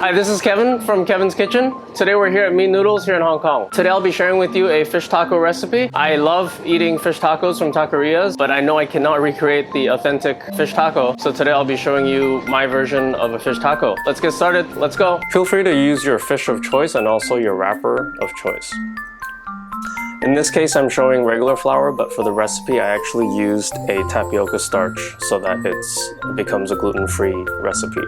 Hi, this is Kevin from Kevin's Kitchen. Today we're here at Meat Noodles here in Hong Kong. Today I'll be sharing with you a fish taco recipe. I love eating fish tacos from taquerias, but I know I cannot recreate the authentic fish taco. So today I'll be showing you my version of a fish taco. Let's get started, let's go. Feel free to use your fish of choice and also your wrapper of choice. In this case, I'm showing regular flour, but for the recipe, I actually used a tapioca starch so that it becomes a gluten-free recipe.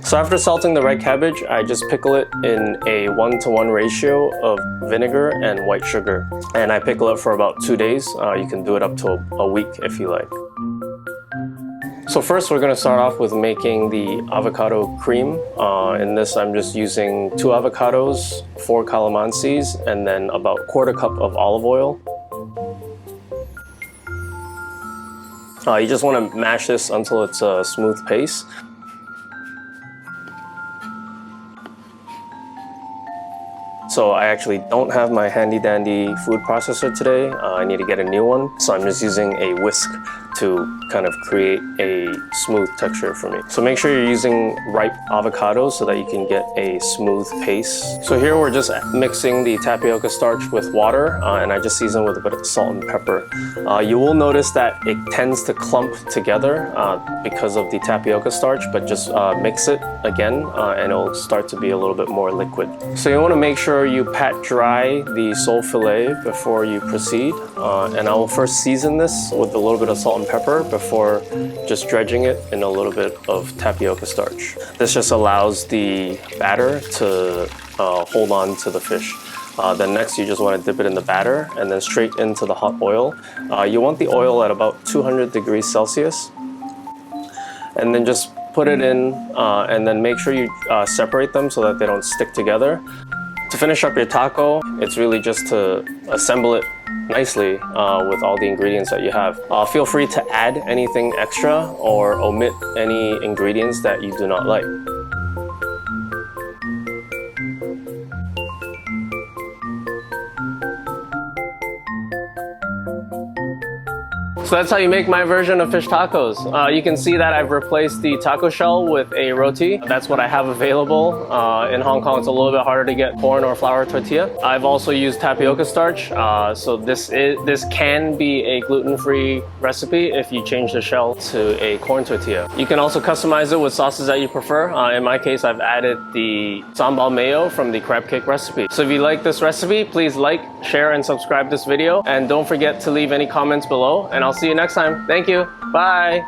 So after salting the red cabbage, I just pickle it in a 1-to-1 ratio of vinegar and white sugar. And I pickle it for about 2 days. You can do it up to a week if you like. So first we're going to start off with making the avocado cream. In this I'm just using 2 avocados, 4 calamansis, and then about 1/4 cup of olive oil. You just want to mash this until it's a smooth paste. So I actually don't have my handy dandy food processor today. I need to get a new one. So I'm just using a whisk to kind of create a smooth texture for me. So make sure you're using ripe avocados so that you can get a smooth paste. So here we're just mixing the tapioca starch with water, and I just season with a bit of salt and pepper. You will notice that it tends to clump together because of the tapioca starch, but just mix it again and it'll start to be a little bit more liquid. So you want to make sure you pat dry the sole fillet before you proceed, and I will first season this with a little bit of salt and pepper before just dredging it in a little bit of tapioca starch. This just allows the batter to hold on to the fish. Then next you just want to dip it in the batter and then straight into the hot oil. You want the oil at about 200 degrees Celsius, and then just put it in and then make sure you separate them so that they don't stick together. To finish up your taco, it's really just to assemble it nicely with all the ingredients that you have. Feel free to add anything extra or omit any ingredients that you do not like. So that's how you make my version of fish tacos. You can see that I've replaced the taco shell with a roti. That's what I have available. In Hong Kong, it's a little bit harder to get corn or flour tortilla. I've also used tapioca starch. So this can be a gluten-free recipe if you change the shell to a corn tortilla. You can also customize it with sauces that you prefer. In my case, I've added the Sambal mayo from the crab cake recipe. So if you like this recipe, please like, share, and subscribe this video. And don't forget to leave any comments below, and I'll see you next time. Thank you. Bye.